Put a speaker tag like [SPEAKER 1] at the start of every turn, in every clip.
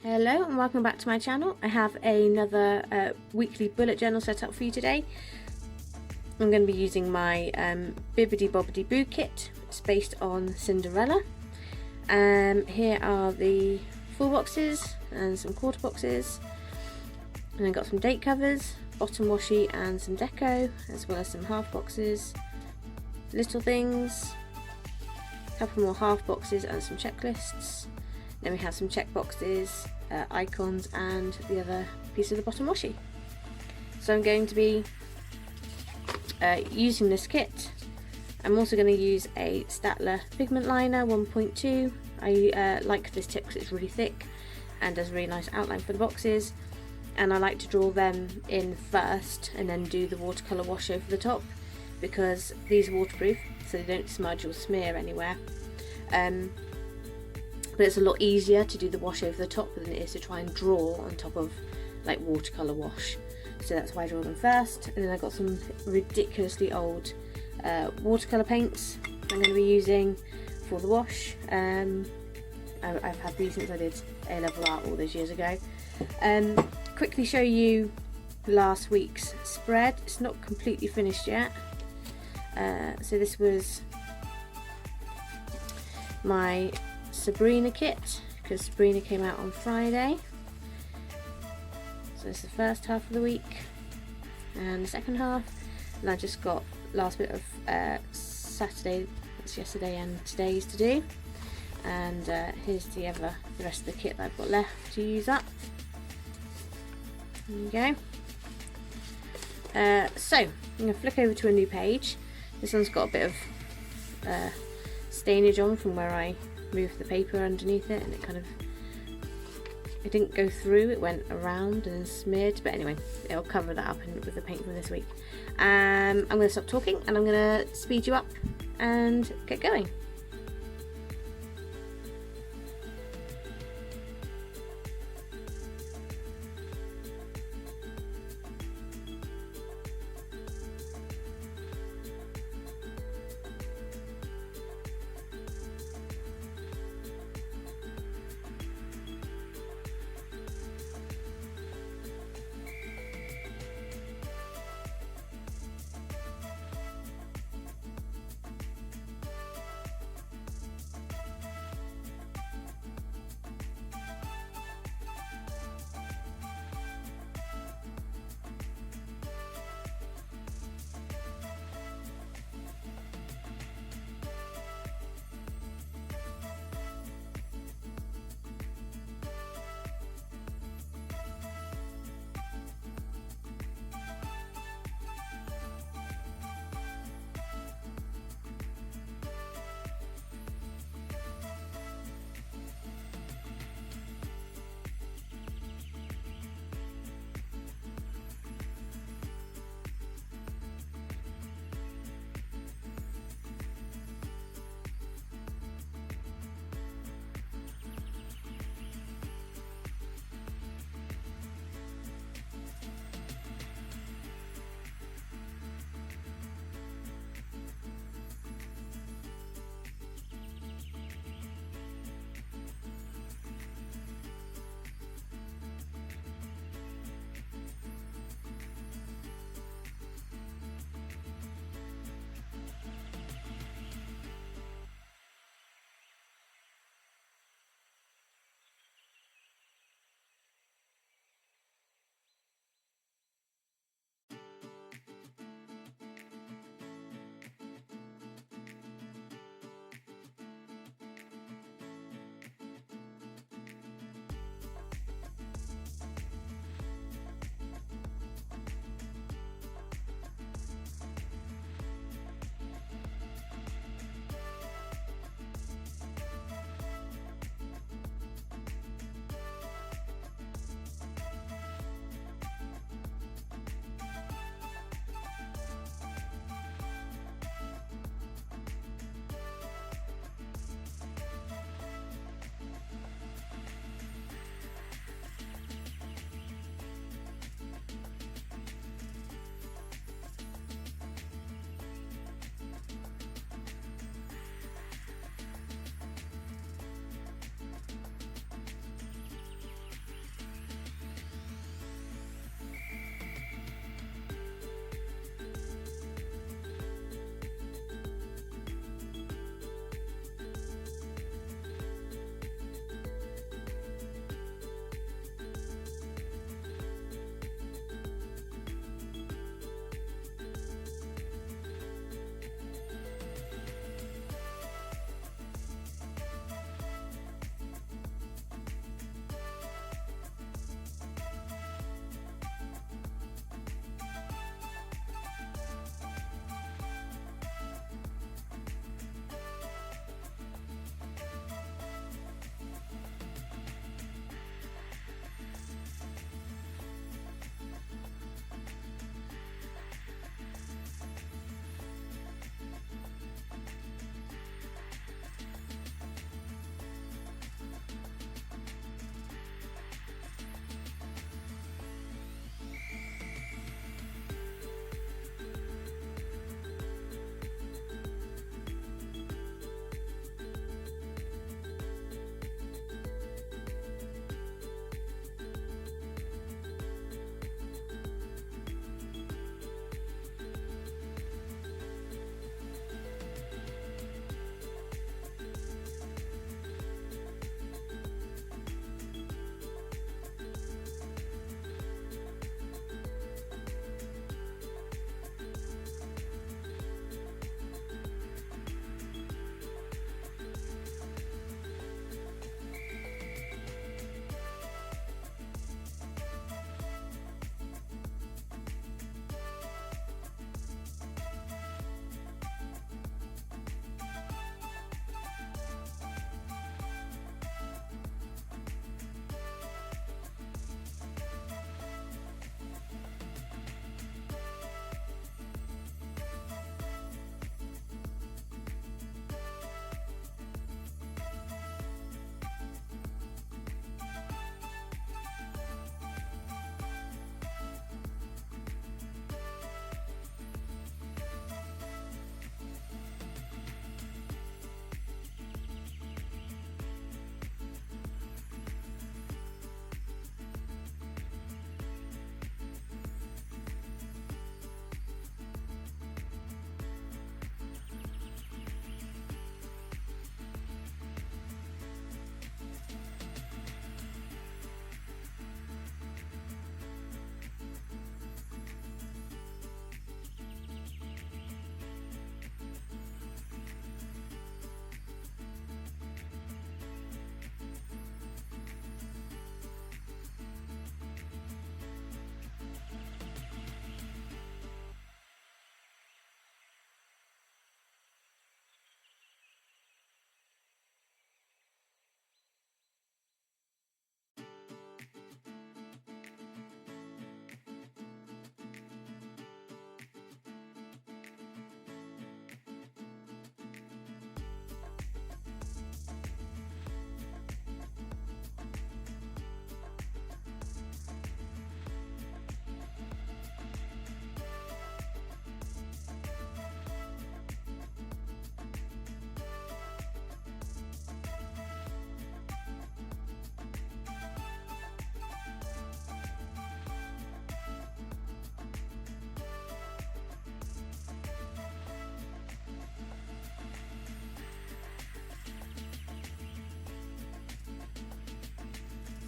[SPEAKER 1] Hello and welcome back to my channel. I have another weekly bullet journal set up for you today. I'm going to be using my Bibbidy Bobbidy Boo kit. It's based on Cinderella. Here are the full boxes and some quarter boxes, and I've got some date covers, bottom washi and some deco, as well as some half boxes, little things, a couple more half boxes and some checklists. Then we have some check boxes, icons and the other piece of the bottom washi. So I'm going to be using this kit. I'm also going to use a Staedtler Pigment liner 1.2. I like this tip because it's really thick and does a really nice outline for the boxes, and I like to draw them in first and then do the watercolour wash over the top, because these are waterproof so they don't smudge or smear anywhere. But it's a lot easier to do the wash over the top than it is to try and draw on top of like watercolour wash. So that's why I draw them first. And then I've got some ridiculously old watercolour paints I'm going to be using for the wash. I've had these since I did A-level art all those years ago. Quickly show you last week's spread. It's not completely finished yet. So this was my Sabrina kit, because Sabrina came out on Friday. So this is the first half of the week and the second half, and I just got last bit of Saturday, that's yesterday and today's to do, and here's the rest of the kit that I've got left to use up. There you go. So I'm going to flick over to a new page. This one's got a bit of stainage on from where I moved the paper underneath it, and it didn't go through, it went around and smeared, but anyway, it'll cover that up with the paint from this week. I'm going to stop talking and I'm going to speed you up and get going.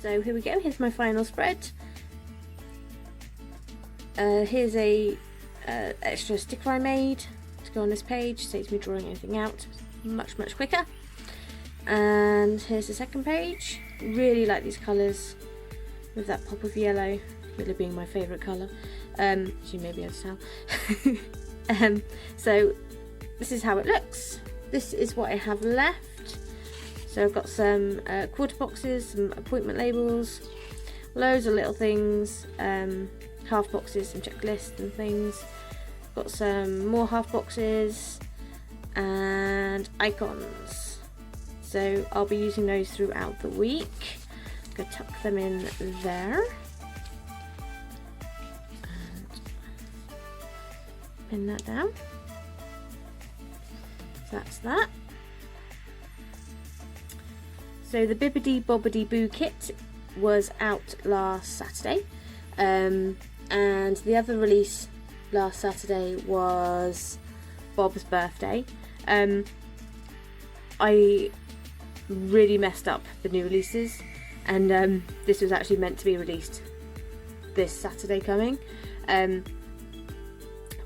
[SPEAKER 1] So here we go, here's my final spread. Here's a extra sticker I made to go on this page, saves me drawing anything out much quicker. And here's the second page. Really like these colours with that pop of yellow being my favourite colour, as you may be able to tell. So this is how it looks. This is what I have left. So I've got some quarter boxes, some appointment labels, loads of little things, half boxes, some checklists and things. Got some more half boxes and icons. So I'll be using those throughout the week. I'm going to tuck them in there. And pin that down. So that's that. So the Bibbidy Bobbidy Boo kit was out last Saturday. And the other release last Saturday was Bob's birthday. I really messed up the new releases, and this was actually meant to be released this Saturday coming,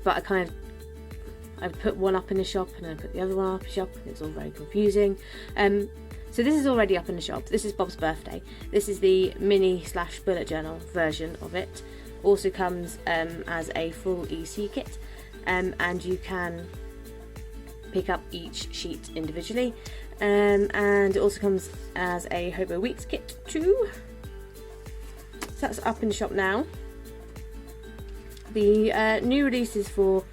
[SPEAKER 1] but I put one up in the shop and then I put the other one up in the shop, and it's all very confusing. So this is already up in the shop. This is Bob's birthday. This is the mini / bullet journal version of it. Also comes as a full EC kit, and you can pick up each sheet individually, and it also comes as a Hobo Weeks kit too. So that's up in the shop now. The new releases for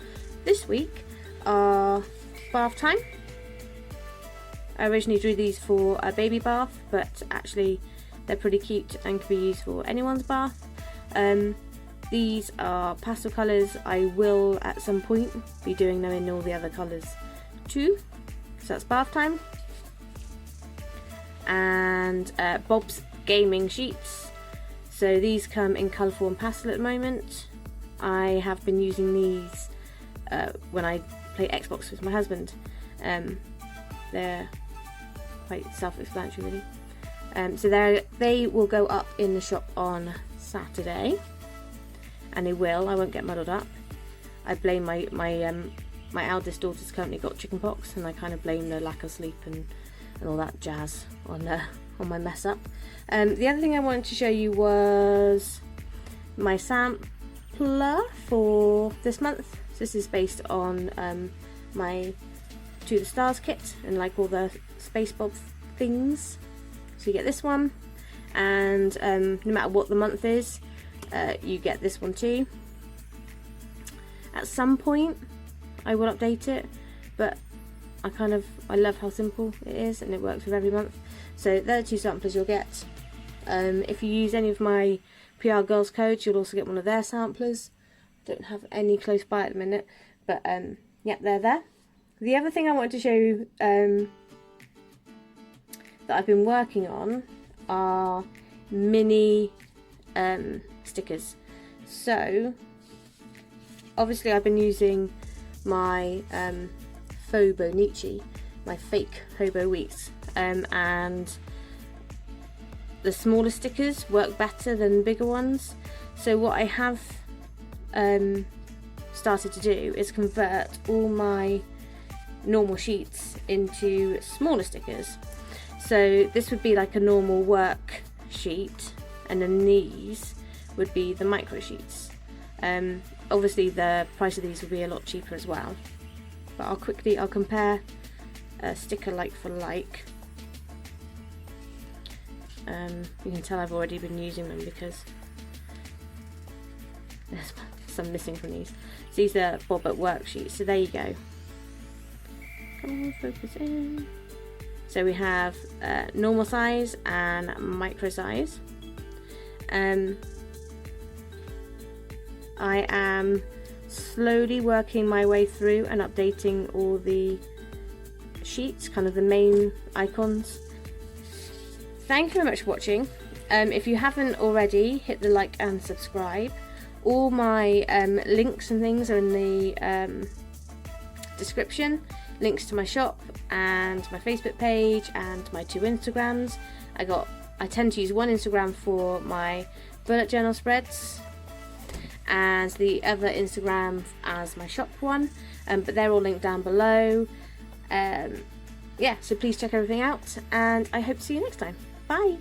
[SPEAKER 1] this week are bath time. I originally drew these for a baby bath, but actually they're pretty cute and can be used for anyone's bath. These are pastel colours. I will at some point be doing them in all the other colours too. So that's bath time. And Bob's gaming sheets. So these come in colourful and pastel at the moment. I have been using these when I play Xbox with my husband. They're quite self-explanatory really. So they will go up in the shop on Saturday. And they will. I won't get muddled up. I blame my eldest daughter's currently got chickenpox, and I kind of blame the lack of sleep and all that jazz on my mess up. The other thing I wanted to show you was my sampler for this month. So this is based on my To the Stars kit and like all the Space Bob things. So you get this one, and no matter what the month is, you get this one too. At some point I will update it, but I love how simple it is and it works with every month. So they're the two samplers you'll get. If you use any of my PR Girls codes, you'll also get one of their samplers. I don't have any close by at the minute, but yeah, they're there. The other thing I wanted to show you that I've been working on are mini stickers. So obviously I've been using my Hobo Nietzsche, my fake Hobo Weeks, and the smaller stickers work better than bigger ones. So what I have started to do is convert all my normal sheets into smaller stickers. So this would be like a normal work sheet, and then these would be the micro sheets. Obviously the price of these will be a lot cheaper as well, but I'll compare a sticker like for like. You can tell I've already been using them because there's some missing from these. So these are Bob at Work sheets, so there you go. Come on, focus in. So we have normal size and micro size. I am slowly working my way through and updating all the sheets, kind of the main icons. Thank you very much for watching. If you haven't already, hit the like and subscribe. All my links and things are in the description. Links to my shop and my Facebook page and my 2 Instagrams. I got I tend to use one Instagram for my bullet journal spreads and the other Instagram as my shop one, but they're all linked down below. Yeah, so please check everything out, and I hope to see you next time. Bye!